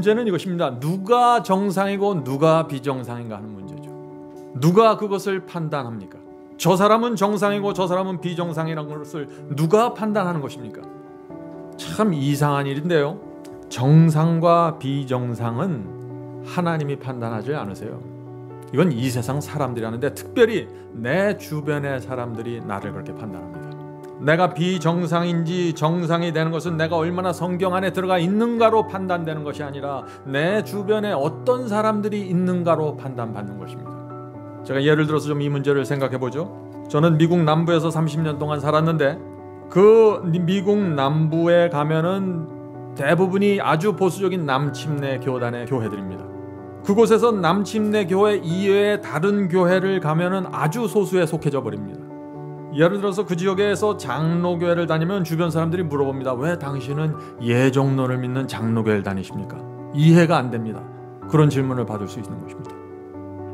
문제는 이것입니다. 누가 정상이고 누가 비정상인가 하는 문제죠. 누가 그것을 판단합니까? 저 사람은 정상이고 저 사람은 비정상이라는 것을 누가 판단하는 것입니까? 참 이상한 일인데요. 정상과 비정상은 하나님이 판단하지 않으세요. 이건 이 세상 사람들이 하는데, 특별히 내 주변의 사람들이 나를 그렇게 판단합니다. 내가 비정상인지 정상이 되는 것은 내가 얼마나 성경 안에 들어가 있는가로 판단되는 것이 아니라 내 주변에 어떤 사람들이 있는가로 판단받는 것입니다. 제가 예를 들어서 좀 이 문제를 생각해 보죠. 저는 미국 남부에서 30년 동안 살았는데, 그 미국 남부에 가면은 대부분이 아주 보수적인 남침내 교단의 교회들입니다. 그곳에서 남침내 교회 이외의 다른 교회를 가면은 아주 소수에 속해져 버립니다. 예를 들어서 그 지역에서 장로교회를 다니면 주변 사람들이 물어봅니다. 왜 당신은 예정론을 믿는 장로교회를 다니십니까? 이해가 안 됩니다. 그런 질문을 받을 수 있는 것입니다.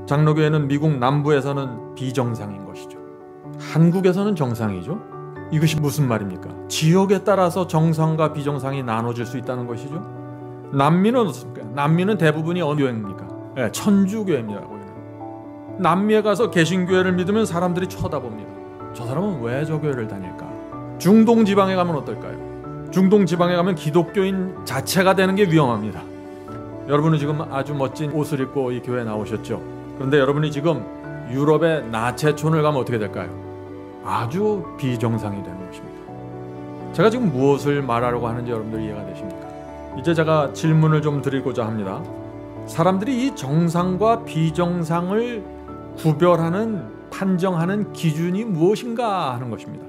장로교회는 미국 남부에서는 비정상인 것이죠. 한국에서는 정상이죠. 이것이 무슨 말입니까? 지역에 따라서 정상과 비정상이 나눠질 수 있다는 것이죠. 남미는 어떻습니까? 남미는 대부분이 어느 교회입니까? 네, 천주교회입니다. 남미에 가서 개신교회를 믿으면 사람들이 쳐다봅니다. 저 사람은 왜 저 교회를 다닐까? 중동 지방에 가면 어떨까요? 중동 지방에 가면 기독교인 자체가 되는 게 위험합니다. 여러분은 지금 아주 멋진 옷을 입고 이 교회에 나오셨죠? 그런데 여러분이 지금 유럽의 나체촌을 가면 어떻게 될까요? 아주 비정상이 되는 것입니다. 제가 지금 무엇을 말하려고 하는지 여러분들 이해가 되십니까? 이제 제가 질문을 좀 드리고자 합니다. 사람들이 이 정상과 비정상을 구별하는, 판정하는 기준이 무엇인가 하는 것입니다.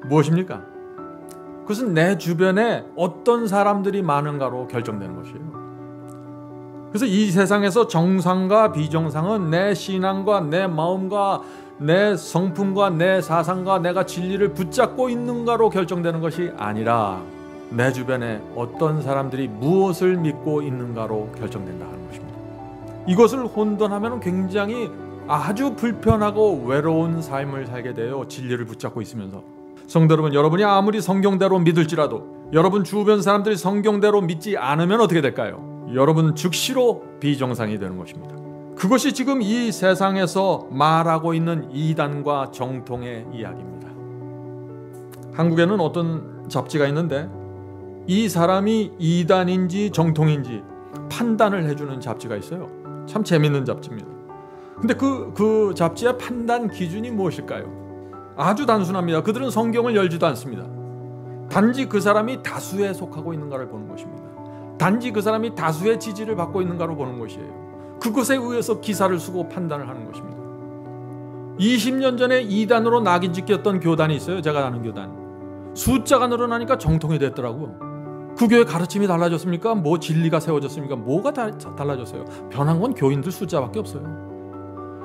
무엇입니까? 그것은 내 주변에 어떤 사람들이 많은가로 결정되는 것이에요. 그래서 이 세상에서 정상과 비정상은 내 신앙과 내 마음과 내 성품과 내 사상과 내가 진리를 붙잡고 있는가로 결정되는 것이 아니라 내 주변에 어떤 사람들이 무엇을 믿고 있는가로 결정된다 하는 것입니다. 이것을 혼돈하면 굉장히 아주 불편하고 외로운 삶을 살게 돼요. 진리를 붙잡고 있으면서. 성도 여러분, 여러분이 아무리 성경대로 믿을지라도 여러분 주변 사람들이 성경대로 믿지 않으면 어떻게 될까요? 여러분 즉시로 비정상이 되는 것입니다. 그것이 지금 이 세상에서 말하고 있는 이단과 정통의 이야기입니다. 한국에는 어떤 잡지가 있는데 이 사람이 이단인지 정통인지 판단을 해주는 잡지가 있어요. 참 재밌는 잡지입니다. 근데 그 잡지의 판단 기준이 무엇일까요? 아주 단순합니다. 그들은 성경을 열지도 않습니다. 단지 그 사람이 다수에 속하고 있는가를 보는 것입니다. 단지 그 사람이 다수의 지지를 받고 있는가로 보는 것이에요. 그것에 의해서 기사를 쓰고 판단을 하는 것입니다. 20년 전에 이단으로 낙인 찍혔던 교단이 있어요. 제가 아는 교단. 숫자가 늘어나니까 정통이 됐더라고요. 그 교회 가르침이 달라졌습니까? 뭐 진리가 세워졌습니까? 뭐가 달라졌어요? 변한 건 교인들 숫자밖에 없어요.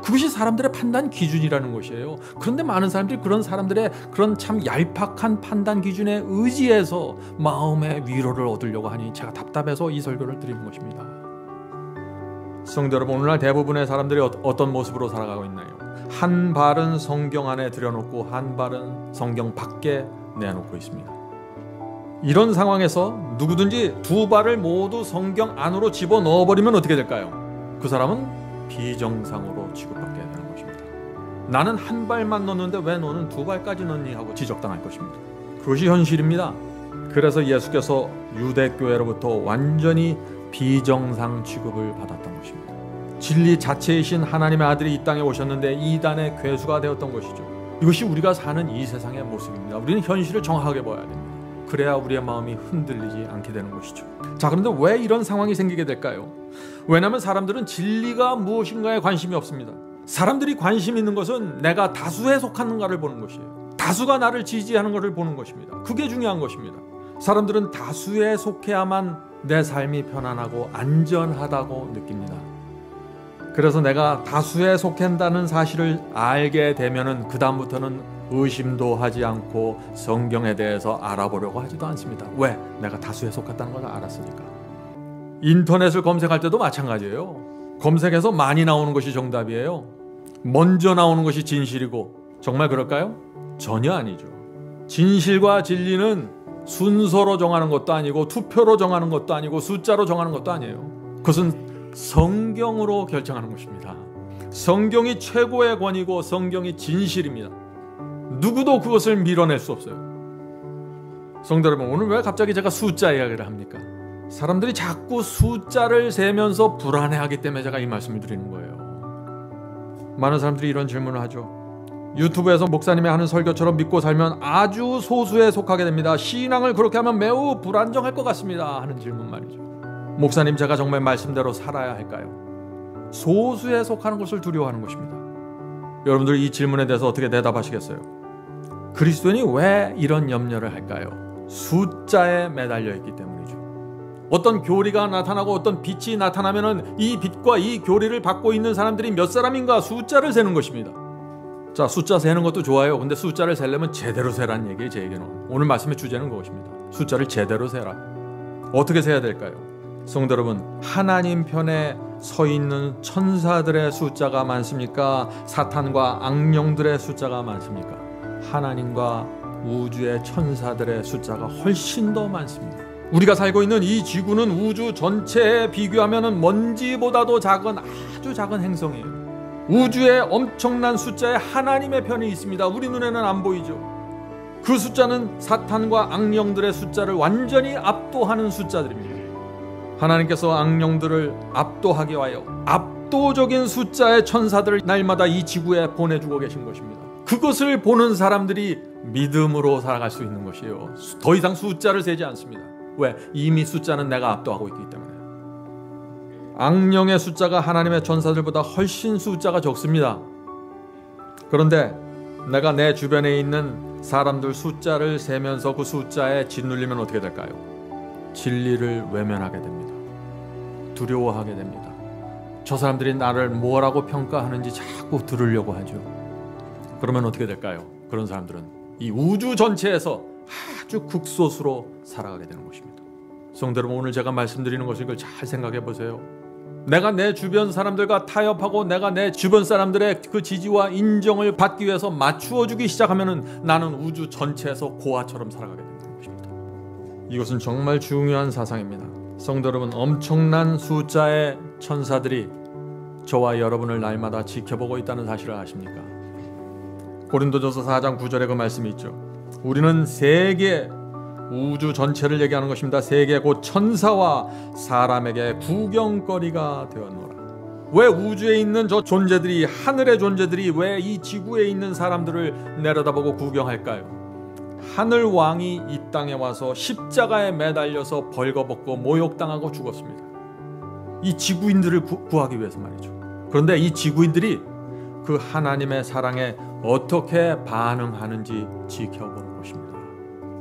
그것이 사람들의 판단 기준이라는 것이에요. 그런데 많은 사람들이 그런 사람들의 그런 참 얄팍한 판단 기준에 의지해서 마음의 위로를 얻으려고 하니 제가 답답해서 이 설교를 드리는 것입니다. 성도 여러분, 오늘날 대부분의 사람들이 어떤 모습으로 살아가고 있나요? 한 발은 성경 안에 들여놓고 한 발은 성경 밖에 내놓고 있습니다. 이런 상황에서 누구든지 두 발을 모두 성경 안으로 집어넣어버리면 어떻게 될까요? 그 사람은 비정상으로 취급받게 되는 것입니다. 나는 한 발만 넣는데 왜 너는 두 발까지 넣니? 하고 지적당할 것입니다. 그것이 현실입니다. 그래서 예수께서 유대교회로부터 완전히 비정상 취급을 받았던 것입니다. 진리 자체이신 하나님의 아들이 이 땅에 오셨는데 이단의 괴수가 되었던 것이죠. 이것이 우리가 사는 이 세상의 모습입니다. 우리는 현실을 정확하게 봐야 됩니다. 그래야 우리의 마음이 흔들리지 않게 되는 것이죠. 자, 그런데 왜 이런 상황이 생기게 될까요? 왜냐하면 사람들은 진리가 무엇인가에 관심이 없습니다. 사람들이 관심 있는 것은 내가 다수에 속하는가를 보는 것이에요. 다수가 나를 지지하는 것을 보는 것입니다. 그게 중요한 것입니다. 사람들은 다수에 속해야만 내 삶이 편안하고 안전하다고 느낍니다. 그래서 내가 다수에 속한다는 사실을 알게 되면은 그 다음부터는 의심도 하지 않고 성경에 대해서 알아보려고 하지도 않습니다. 왜? 내가 다수에 속했다는 걸 알았으니까. 인터넷을 검색할 때도 마찬가지예요. 검색해서 많이 나오는 것이 정답이에요. 먼저 나오는 것이 진실이고, 정말 그럴까요? 전혀 아니죠. 진실과 진리는 순서로 정하는 것도 아니고 투표로 정하는 것도 아니고 숫자로 정하는 것도 아니에요. 그것은 성경으로 결정하는 것입니다. 성경이 최고의 권위고 성경이 진실입니다. 누구도 그것을 밀어낼 수 없어요. 성도 여러분, 오늘 왜 갑자기 제가 숫자 이야기를 합니까? 사람들이 자꾸 숫자를 세면서 불안해하기 때문에 제가 이 말씀을 드리는 거예요. 많은 사람들이 이런 질문을 하죠. 유튜브에서 목사님이 하는 설교처럼 믿고 살면 아주 소수에 속하게 됩니다. 신앙을 그렇게 하면 매우 불안정할 것 같습니다. 하는 질문 말이죠. 목사님, 제가 정말 말씀대로 살아야 할까요? 소수에 속하는 것을 두려워하는 것입니다. 여러분들 이 질문에 대해서 어떻게 대답하시겠어요? 그리스도인이 왜 이런 염려를 할까요? 숫자에 매달려 있기 때문이죠. 어떤 교리가 나타나고 어떤 빛이 나타나면은 이 빛과 이 교리를 받고 있는 사람들이 몇 사람인가 숫자를 세는 것입니다. 자, 숫자 세는 것도 좋아요. 근데 숫자를 세려면 제대로 세라는 얘기예요. 제 얘기는 오늘 말씀의 주제는 그것입니다. 숫자를 제대로 세라. 어떻게 세야 될까요? 성도 여러분, 하나님 편에 서 있는 천사들의 숫자가 많습니까? 사탄과 악령들의 숫자가 많습니까? 하나님과 우주의 천사들의 숫자가 훨씬 더 많습니다. 우리가 살고 있는 이 지구는 우주 전체에 비교하면 먼지보다도 작은 아주 작은 행성이에요. 우주의 엄청난 숫자에 하나님의 편이 있습니다. 우리 눈에는 안 보이죠. 그 숫자는 사탄과 악령들의 숫자를 완전히 압도하는 숫자들입니다. 하나님께서 악령들을 압도하기 위하여 압도적인 숫자의 천사들을 날마다 이 지구에 보내주고 계신 것입니다. 그것을 보는 사람들이 믿음으로 살아갈 수 있는 것이에요. 더 이상 숫자를 세지 않습니다. 왜? 이미 숫자는 내가 압도하고 있기 때문에. 악령의 숫자가 하나님의 천사들보다 훨씬 숫자가 적습니다. 그런데 내가 내 주변에 있는 사람들 숫자를 세면서 그 숫자에 짓눌리면 어떻게 될까요? 진리를 외면하게 됩니다. 두려워하게 됩니다. 저 사람들이 나를 뭐라고 평가하는지 자꾸 들으려고 하죠. 그러면 어떻게 될까요? 그런 사람들은 이 우주 전체에서 아주 극소수로 살아가게 되는 것입니다. 성도 여러분, 오늘 제가 말씀드리는 것을 이걸 잘 생각해 보세요. 내가 내 주변 사람들과 타협하고 내가 내 주변 사람들의 그 지지와 인정을 받기 위해서 맞추어주기 시작하면 나는 우주 전체에서 고아처럼 살아가게 되는 것입니다. 이것은 정말 중요한 사상입니다. 성도 여러분, 엄청난 숫자의 천사들이 저와 여러분을 날마다 지켜보고 있다는 사실을 아십니까? 고린도전서 4장 9절에 그 말씀이 있죠. 우리는 세계, 우주 전체를 얘기하는 것입니다. 세계 곧 천사와 사람에게 구경거리가 되었노라. 왜 우주에 있는 저 존재들이, 하늘의 존재들이 왜 이 지구에 있는 사람들을 내려다보고 구경할까요? 하늘 왕이 이 땅에 와서 십자가에 매달려서 벌거벗고 모욕당하고 죽었습니다. 이 지구인들을 구하기 위해서 말이죠. 그런데 이 지구인들이 그 하나님의 사랑에 어떻게 반응하는지 지켜보는 것입니다.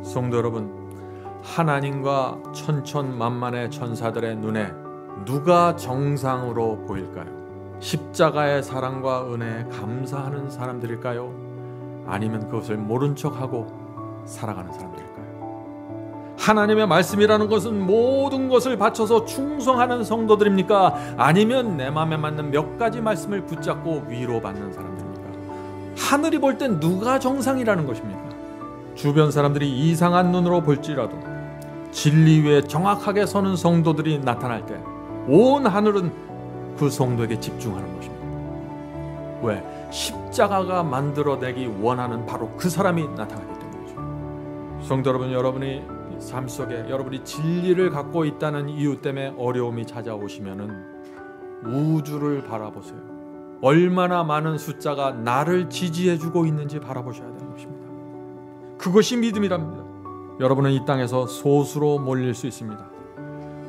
성도 여러분, 하나님과 천천만만의 천사들의 눈에 누가 정상으로 보일까요? 십자가의 사랑과 은혜에 감사하는 사람들일까요? 아니면 그것을 모른 척하고 살아가는 사람들일까요? 하나님의 말씀이라는 것은 모든 것을 바쳐서 충성하는 성도들입니까? 아니면 내 마음에 맞는 몇 가지 말씀을 붙잡고 위로받는 사람들입니까? 하늘이 볼 땐 누가 정상이라는 것입니까? 주변 사람들이 이상한 눈으로 볼지라도 진리 위에 정확하게 서는 성도들이 나타날 때 온 하늘은 그 성도에게 집중하는 것입니다. 왜? 십자가가 만들어내기 원하는 바로 그 사람이 나타나기 때문이죠. 성도 여러분, 여러분이 삶 속에 여러분이 진리를 갖고 있다는 이유 때문에 어려움이 찾아오시면은 우주를 바라보세요. 얼마나 많은 숫자가 나를 지지해주고 있는지 바라보셔야 되는 것입니다. 그것이 믿음이랍니다. 여러분은 이 땅에서 소수로 몰릴 수 있습니다.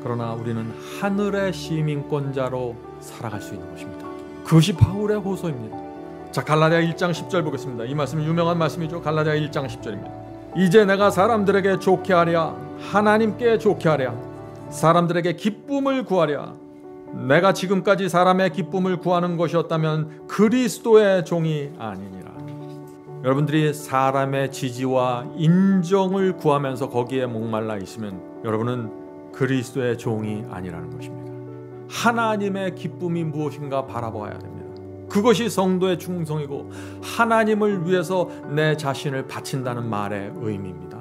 그러나 우리는 하늘의 시민권자로 살아갈 수 있는 것입니다. 그것이 바울의 호소입니다. 자, 갈라디아 1장 10절 보겠습니다. 이 말씀은 유명한 말씀이죠. 갈라디아 1장 10절입니다. 이제 내가 사람들에게 좋게 하랴, 하나님께 좋게 하랴, 사람들에게 기쁨을 구하랴. 내가 지금까지 사람의 기쁨을 구하는 것이었다면 그리스도의 종이 아니니라. 여러분들이 사람의 지지와 인정을 구하면서 거기에 목말라 있으면 여러분은 그리스도의 종이 아니라는 것입니다. 하나님의 기쁨이 무엇인가 바라봐야 됩니다. 그것이 성도의 충성이고 하나님을 위해서 내 자신을 바친다는 말의 의미입니다.